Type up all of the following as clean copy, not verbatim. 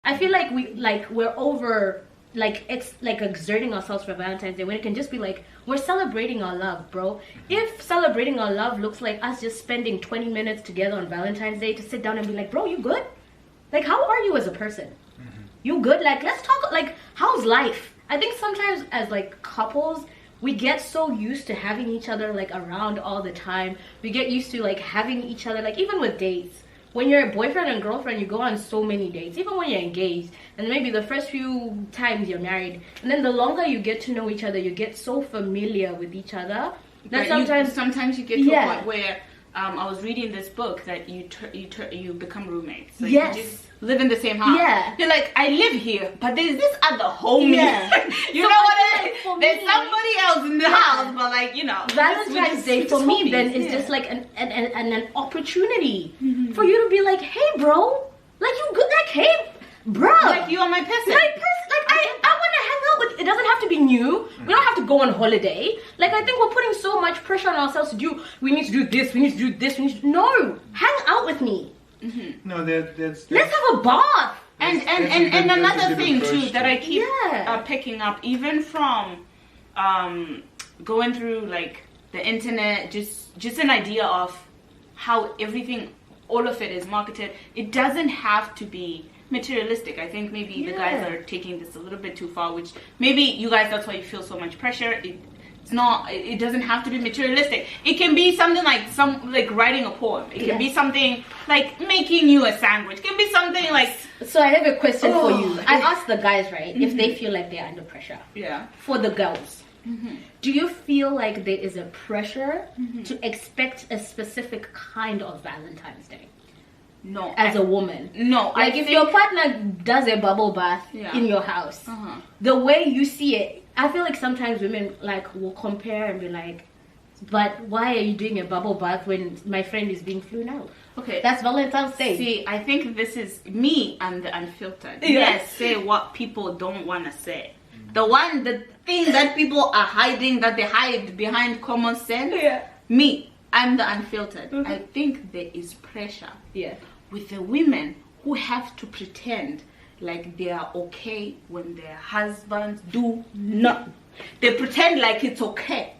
I feel like we're over exerting ourselves for Valentine's Day when it can just be like we're celebrating our love, bro. If celebrating our love looks like us just spending 20 minutes together on Valentine's Day to sit down and be like, bro, you good? Like, how are you as a person? You good? Like, let's talk, like, how's life? I think sometimes as like couples, we get so used to having each other like around all the time. We get used to like having each other, like even with dates. When you're a boyfriend and girlfriend, you go on so many dates, even when you're engaged. And maybe the first few times you're married. And then the longer you get to know each other, you get so familiar with each other. That sometimes you get to a point where I was reading this book that you become roommates. Like, yes. You just live in the same house. Yeah. You're like, I live here, but there's this other homie. Yeah. You know what I mean? There's somebody else in the house, but like, you know. Valentine's Day for me then is just like an opportunity for you to be like, hey bro, like you good, like hey bro. Like you are my person. I want to hang out with, it doesn't have to be new. We don't have to go on holiday. Like I think we're putting so much pressure on ourselves to do, we need to do this, we need to do this, no, hang out with me. No, that's let's have a bath. And another thing too that I keep picking up, even from going through like the internet, just an idea of how everything, all of it is marketed. It doesn't have to be materialistic. I think maybe the guys are taking this a little bit too far, which maybe you guys, that's why you feel so much pressure. It doesn't have to be materialistic. It can be something like writing a poem. It can be something like making you a sandwich. It can be something like. So I have a question for you. I asked the guys, right, if they feel like they're under pressure. Yeah. For the girls, do you feel like there is a pressure to expect a specific kind of Valentine's Day? No. As a woman? No. Like if your partner does a bubble bath in your house, the way you see it, I feel like sometimes women like will compare and be like, but why are you doing a bubble bath when my friend is being flown out? Okay. That's Valentine's Day. See, I think this is me and the Unfiltered. Yeah. Yes, say what people don't want to say. The thing that people are hiding, that they hide behind common sense. Yeah. Me, I'm the Unfiltered. I think there is pressure. Yeah. With the women who have to pretend like they are okay when their husbands do not. They pretend like it's okay.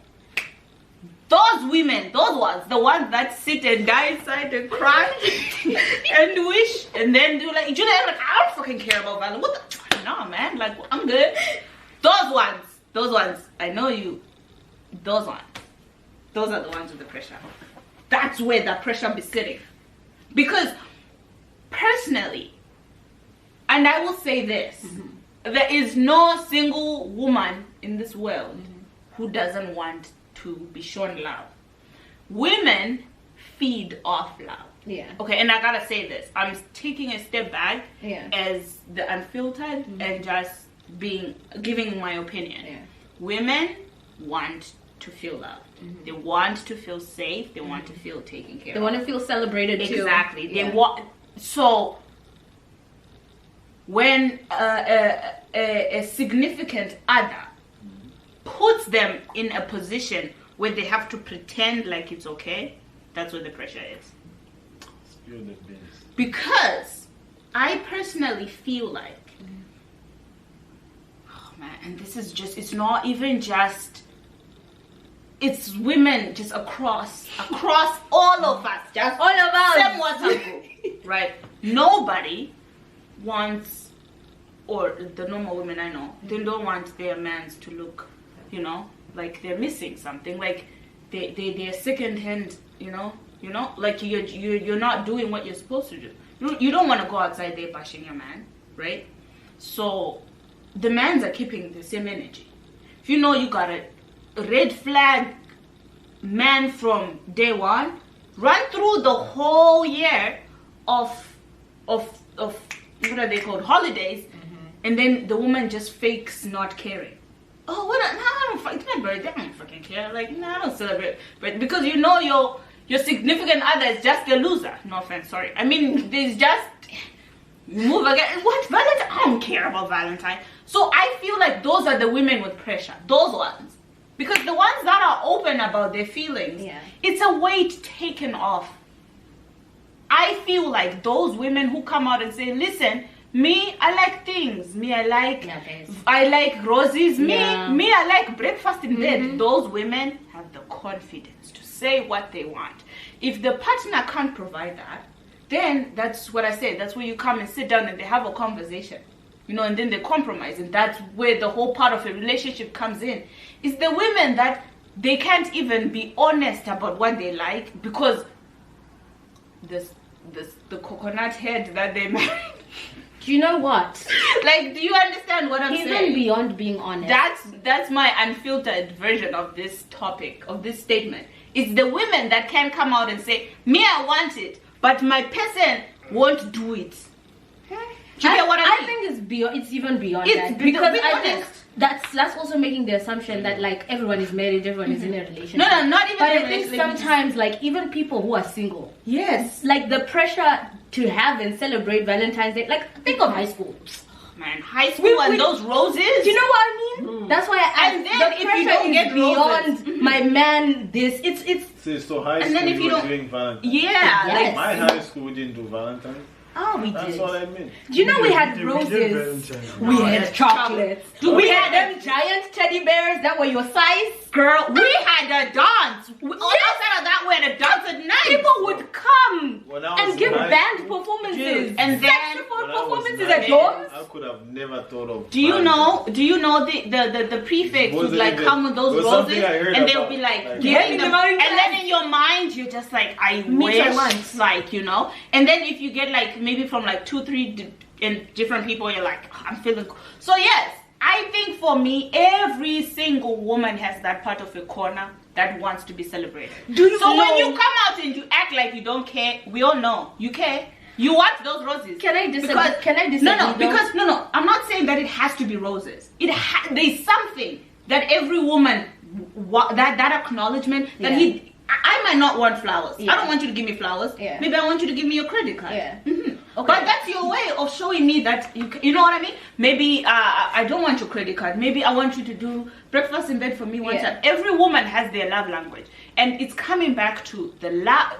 Those women, those ones, the ones that sit and die inside and cry and wish and then do like, you know, like, I don't fucking care about Valentine. What the? Nah, man, like, I'm good. Those ones, I know you. Those ones. Those are the ones with the pressure. That's where the pressure be sitting. Because personally, and I will say this, there is no single woman in this world who doesn't want to be shown love. Women feed off love. Yeah. Okay, and I gotta say this. I'm taking a step back as the Unfiltered and just giving my opinion. Yeah. Women want to feel loved. They want to feel safe. They want to feel taken care of. They want to feel celebrated too. Exactly. They want. So when a significant other puts them in a position where they have to pretend like it's okay, that's where the pressure is. Because I personally feel like, oh man, and this is just, it's not even just, it's women just across all of us, just all of us. Same WhatsApp group, right? Nobody wants, or the normal women I know, they don't want their mans to look, you know, like they're missing something, like they're secondhand, you know, like you're not doing what you're supposed to do. You don't want to go outside there bashing your man, right? So the mans are keeping the same energy. If you know you got a red flag man from day one, run through the whole year of what are they called, holidays, and then the woman just fakes not caring. Oh, what? I don't fucking, it's my birthday. I don't fucking care. Like, I don't celebrate. But because you know your significant other is just a loser. No offense, sorry. I mean, there's just move again. What Valentine? I don't care about Valentine. So I feel like those are the women with pressure. Those ones, because the ones that are open about their feelings, it's a weight taken off. I feel like those women who come out and say, listen, Me, I like things. Me, I like Yeah, guys. I like roses. Yeah. Me, I like breakfast in bed. Those women have the confidence to say what they want. If the partner can't provide that, then that's what I said. That's where you come and sit down and they have a conversation. You know, and then they compromise, and that's where the whole part of a relationship comes in. It's the women that they can't even be honest about what they like because the coconut head that they married. Do you know what? Like, do you understand what I'm Even saying? beyond being honest. That's my unfiltered version of this topic, of this statement. It's the women that can come out and say, me, I want it, but my person won't do it. Do you get what I mean? I think it's beyond. It's even beyond It's that because because I think that's also making the assumption that like everyone is married, everyone is in a relationship. No, not even. But in I a think relationship. sometimes like even people who are single, Yes. like the pressure to have and celebrate Valentine's Day. Like think of high school. Man, high school and those roses. Do you know what I mean? That's why And then the if you pressure don't is get beyond roses. my man. This it's So high And school then if you you were don't- doing Valentine's. Yeah, Yes. like My high school we didn't do Valentine's. oh we That's did. what I mean. Do you know we had did roses? Valentine's. We No, had that's chocolates. chocolate. We We had had them giant teddy bears that were your size. girl, we had a dance. Outside of that, we had a dance at night. People would come When I was and give in high band school, performances. Dude, and then saxophone when I was performances nine, at dorms. I could have never thought of. Do you Valentine's. know the prefect would Wasn't like even- come with those there was something roses I heard and they'll about, be like like, giving Yeah, them, Valentine's. and then in your mind you're just like I Me too, I wish want. like you know, and then if you get like maybe from like 2-3 different people, you're like I'm feeling cool. So yes, I think for me every single woman has that part of a corner that wants to be celebrated. Do you So when know- you come out and you act like you don't care, we all know you care. You want those roses. Can I disagree? Because, Can I disagree? No, though? because no. I'm not saying that it has to be roses. There's something that every woman that acknowledgement that Yeah. I might not want flowers. Yeah. I don't want you to give me flowers. Yeah. Maybe I want you to give me your credit card. Yeah. Mhm. Okay. But that's your way of showing me that you know what I mean. Maybe I don't want your credit card. Maybe I want you to do breakfast in bed for me one Yeah. time. Every woman has their love language, and it's coming back to the love.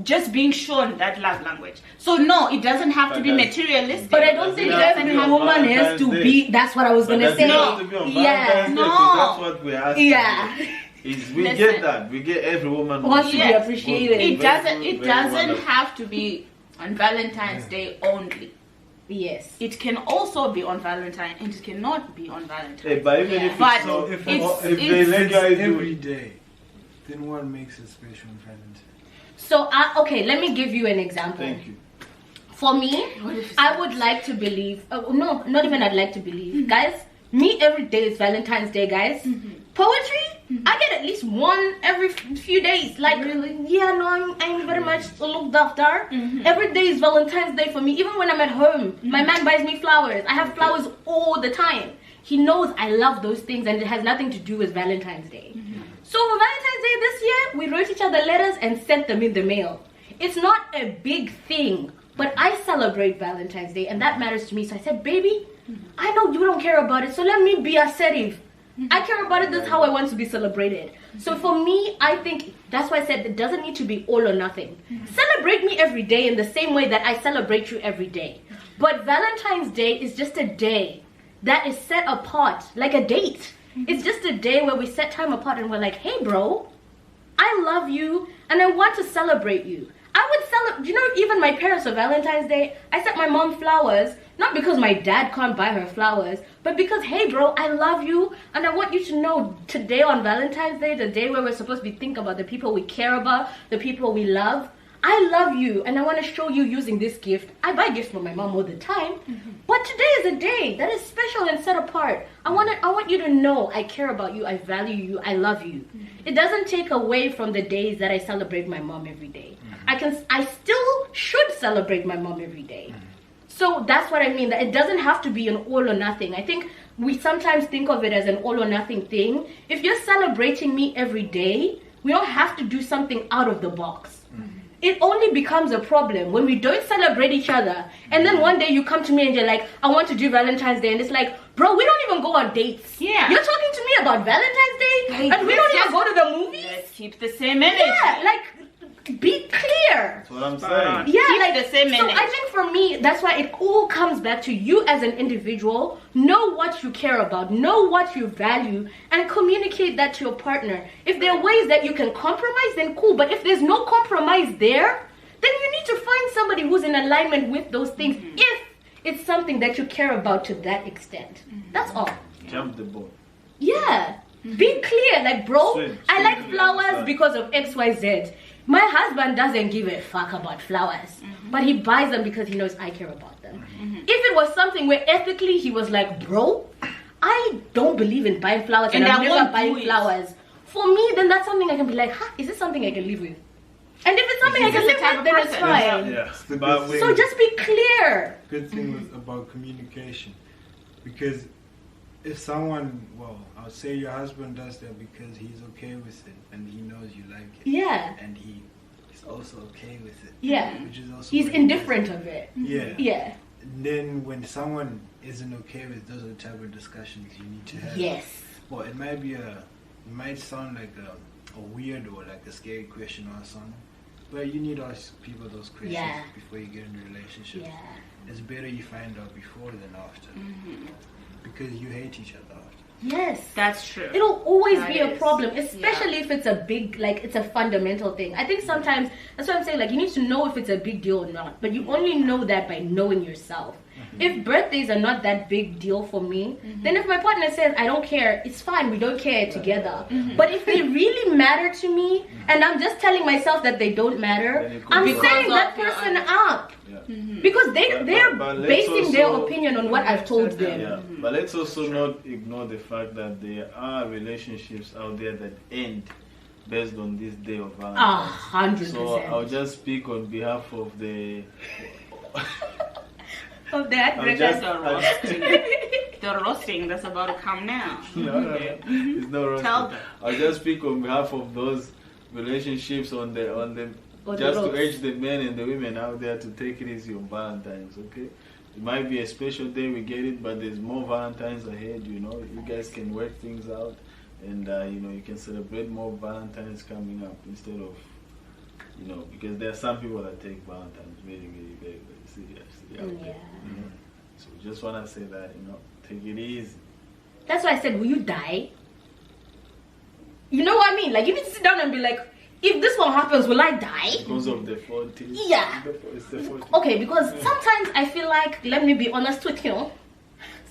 Just being shown that love language. So no, it doesn't have to be But that's- materialistic. But I don't think Does it have to every be on woman has Valentine's to Day? be. That's what I was But gonna does say. it have to be on Yeah. Valentine's Day? No. 'Cause that's what we ask. Yeah. Is we Listen. get that. We get every woman Wants to be Yes. appreciated. It doesn't. It Very doesn't wonderful. have to be on Valentine's Day only. Yes. It can also be on Valentine, and it cannot be on Valentine's. Hey, but even Yeah. if But it's So not, if if it's- they it's- let It's guys do every it, day, then what makes it special on Valentine's? So okay, let me give you an example. thank you. For me, I would like to believe. No, not even I'd like to believe, guys. Me every day is Valentine's Day, guys. Poetry, I get at least one every few days. Like, yeah, no, I'm very much looked after. Every day is Valentine's Day for me. Even when I'm at home, my man buys me flowers. I have flowers all the time. He knows I love those things, and it has nothing to do with Valentine's Day. So for Valentine's Day this year, we wrote each other letters and sent them in the mail. It's not a big thing, but I celebrate Valentine's Day, and that matters to me. So I said, baby, I know you don't care about it, so let me be assertive. I care about it. That's how I want to be celebrated. So for me, I think that's why I said it doesn't need to be all or nothing. Celebrate me every day in the same way that I celebrate you every day. But Valentine's Day is just a day that is set apart, like a date. It's just a day where we set time apart and we're like, hey, bro, I love you and I want to celebrate you. I would celebrate, you know, even my parents on Valentine's Day, I sent my mom flowers, not because my dad can't buy her flowers, but because, hey, bro, I love you and I want you to know today on Valentine's Day, the day where we're supposed to be thinking about the people we care about, the people we love, I love you and I want to show you using this gift. I buy gifts for my mom all the time, but today is a day that is special and set apart. I want you to know I care about you, I value you, I love you. It doesn't take away from the days that I celebrate my mom every day. I still should celebrate my mom every day. So that's what I mean, that it doesn't have to be an all or nothing. I think we sometimes think of it as an all or nothing thing. If you're celebrating me every day, we don't have to do something out of the box. It only becomes a problem when we don't celebrate each other, and then one day you come to me and you're like, I want to do Valentine's Day, and it's like, bro, we don't even go on dates. Yeah. You're talking to me about Valentine's Day, Like, and we don't let's even go to the movies? Let's keep the same energy. Yeah, like, be clear. That's what I'm saying. Yeah, Keep like the same so energy. I think for me, that's why it all comes back to you as an individual. Know what you care about, know what you value, and communicate that to your partner. If there are ways that you can compromise, then cool. But if there's no compromise there, then you need to find somebody who's in alignment with those things. If it's something that you care about to that extent, that's all. Jump the boat. Yeah. Be clear, like, bro, Swim, I swim like to the flowers other side. because of XYZ. My husband doesn't give a fuck about flowers, but he buys them because he knows I care about them. If it was something where ethically he was like, bro, I don't believe in buying flowers and And I'm I never won't buying do it. flowers, for me, then that's something I can be like, is this something I can live with? And if it's something I Is can this live the type with, of then it's person? fine. Yeah. the But good we, So just be clear. Good thing was about communication, because if someone, well, I'll say your husband does that because he's okay with it and he knows you like it, Yeah. and he's also okay with it, Yeah. which is also He's really indifferent nice. of it. Yeah. Yeah. Then when someone isn't okay with, those are the type of discussions you need to have. Yes. Well, it might sound like a weird or like a scary question or something, but you need to ask people those questions Yeah. before you get into relationships. Yeah. It's better you find out before than after, because you hate each other after. Yes. That's true. It'll always That be a is. problem, especially if it's a big, like, it's a fundamental thing. I think sometimes, that's what I'm saying, like, you need to know if it's a big deal or not, but you only know that by knowing yourself. If birthdays are not that big deal for me, then if my partner says, I don't care, it's fine, we don't care together. But if they really matter to me, and I'm just telling myself that they don't Then matter, it comes I'm up. setting Because that of your person own- up. Yeah. Because they're But let's basing their also- opinion on what I've told them. Yeah, but let's also not ignore the fact that there are relationships out there that end based on this day of Valentine's. 100%. So I'll just speak on behalf of the. Of that, I'm just- the roasting. The roasting that's about to come now. No, it's not roasting. Tell them. I'll just speak on behalf of those relationships on the On the just to ropes. urge the men and the women out there to take it easy on Valentine's. Okay, it might be a special day, we get it, but there's more Valentines ahead. You know, you guys can work things out, and you know, you can celebrate more Valentines coming up instead of, you know, because there are some people that take Valentine's really, really very, very seriously out there. Yeah. You know? So just wanna say that, you know, take it easy. That's why I said, will you die? You know what I mean? Like, you need to sit down and be like, if this one happens, will I die? Because of the 40s. Yeah. It's the 40s. Okay, because sometimes I feel like, let me be honest with you,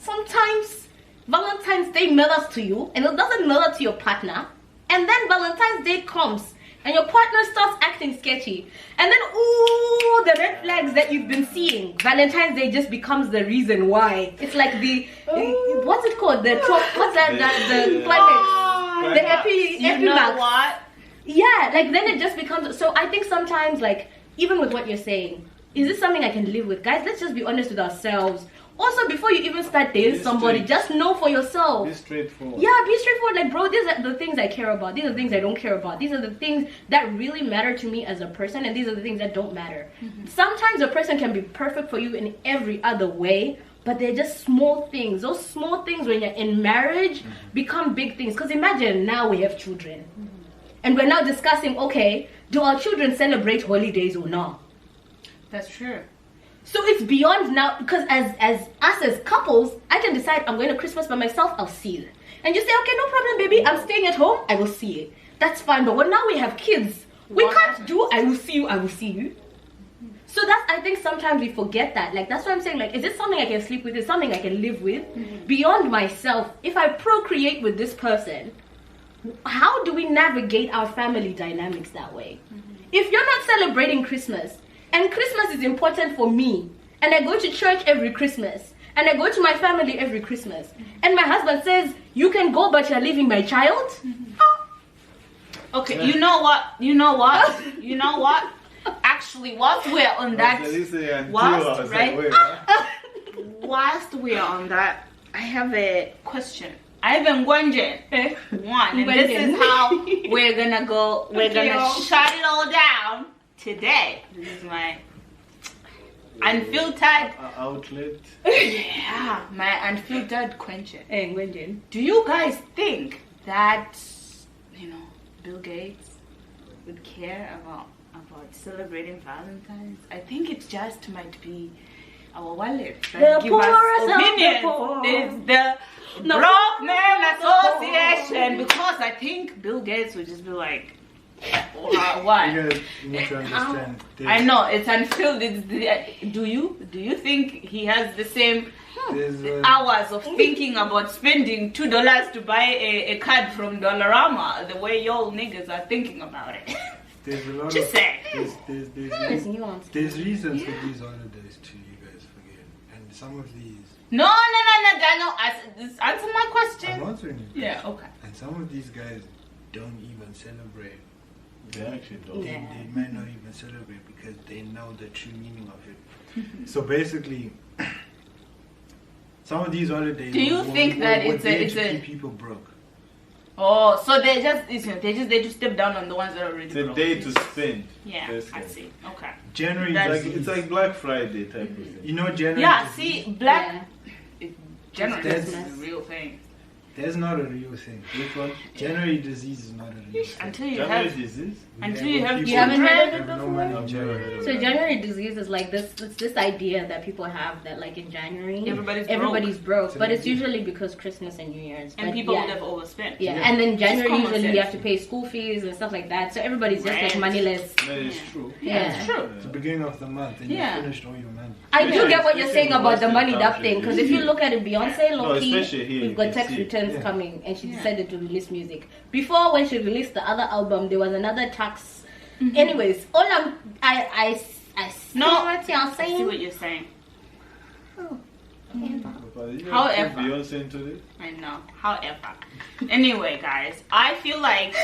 sometimes Valentine's Day matters to you and it doesn't matter to your partner. And then Valentine's Day comes and your partner starts acting sketchy. And then, ooh, the red flags that you've been seeing, Valentine's Day just becomes the reason why. It's like what's it called? What's that? The climate. The You know epimax. what? Yeah, like then it just becomes. So I think sometimes, like, even with what you're saying, is this something I can live with? Guys, let's just be honest with ourselves. Also, before you even start dating Be somebody, straight. just know for yourself. Be straightforward. Yeah, be straightforward. Like, bro, these are the things I care about. These are the things I don't care about. These are the things that really matter to me as a person, and these are the things that don't matter. Sometimes a person can be perfect for you in every other way, but they're just small things. Those small things when you're in marriage become big things. Because imagine now we have children. And we're now discussing, okay, do our children celebrate holidays or not? That's true. So it's beyond now, because as us as couples, I can decide I'm going to Christmas by myself, I'll see you. And you say, okay, no problem, baby, I'm staying at home, I will see you. That's fine, but when now we have kids, we What can't happens? do I will see you, I will see you. So that's, I think sometimes we forget that. Like, that's what I'm saying, like, is this something I can sleep with? Is this something I can live with? Beyond myself, if I procreate with this person, how do we navigate our family dynamics that way? If you're not celebrating Christmas, and Christmas is important for me, and I go to church every Christmas, and I go to my family every Christmas, and my husband says, you can go, but you're leaving my child? Okay, you know what? You know what? You know what? Actually, whilst we're on that, whilst, right? Whilst we're on that, I have a question. I have a question. One, and this is how we're gonna go. We're gonna shut it all down today. This is my unfiltered. Outlet. Yeah, my unfiltered question. And Wendy. Do you guys think that, you know, Bill Gates would care about about celebrating Valentine's, I think it just might be our wallet The that give us poorest of the opinions. poor. It's the Broke Men Association, because I think Bill Gates would just be like, what? You guys need to understand. I know it's unfiltered. Do you think he has the same hours of thinking about spending $2 to buy a card from Dollarama the way y'all niggas are thinking about it? There's a lot Just of say. It's nuanced. there's reasons for these holidays too. You guys forget, and some of these. No, Daniel. Just answer my I'm question. answering you. Yeah, okay. And some of these guys don't even celebrate. They actually don't. Yeah. They might not even celebrate because they know the true meaning of it. So basically, some of these holidays. Do you think that were it's there a to keep people broke? Oh, so they just step down on the ones that are already It's a broke. day to spend. Yeah, basically. I see. Okay. January. It's like Black Friday type of thing. you know January. Yeah, disease? see, black. Yeah. January That's- is a real thing. There's not a real thing. Which one? January disease is not a real thing. Until you January have. disease? Until you have. You haven't heard of it Have no before? money in I've never January. heard of So it. January disease is like this. It's this idea that people have that like in January Everybody's broke, So but it's maybe- usually because Christmas and New Year's. And but people yeah. would have overspent. Yeah, Yeah. and then January common usually sense. you have to pay school fees and stuff like that. So everybody's just like Right. moneyless. That is Yeah. true. Yeah. It's true. It's the beginning of the month and Yeah. you finished all your money. I do Yeah, get what you're especially saying in about the Western money duck countries, thing because you if you see. look at it, Beyonce, No, low especially here, key, you we've got can tax see it. returns Yeah. coming, and she Yeah. decided to release music. Before, when she released the other album, there was another tax. Anyways, all I see No, what you're I see saying. what you're saying. Oh. But you However- put Beyonce into this? I know. However, anyway, guys, I feel like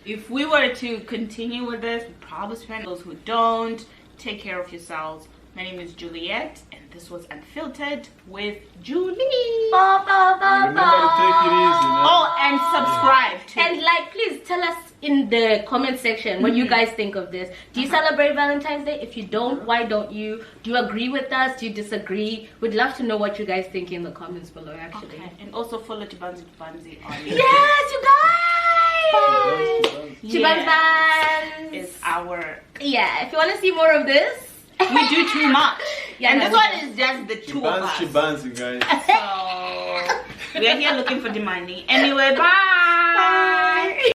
if we were to continue with this, we'd probably spend those who don't. Take care of yourselves. My name is Juliet, and this was Unfiltered with Julie. Remember to take it easy, man. Oh, and subscribe too. And like, please tell us in the comment section what you guys think of this. Do you celebrate Valentine's Day? If you don't, why don't you? Do you agree with us? Do you disagree? We'd love to know what you guys think in the comments below, actually. Okay, and also follow Chibanzi Chibanzi on Yes, you guys! Chibans Bands! is our. Yeah, if you want to see more of this, We do too much. Yeah, and no, this we one don't. is just the two of us. She bans, you guys. So we are here looking for the money. Anyway, bye.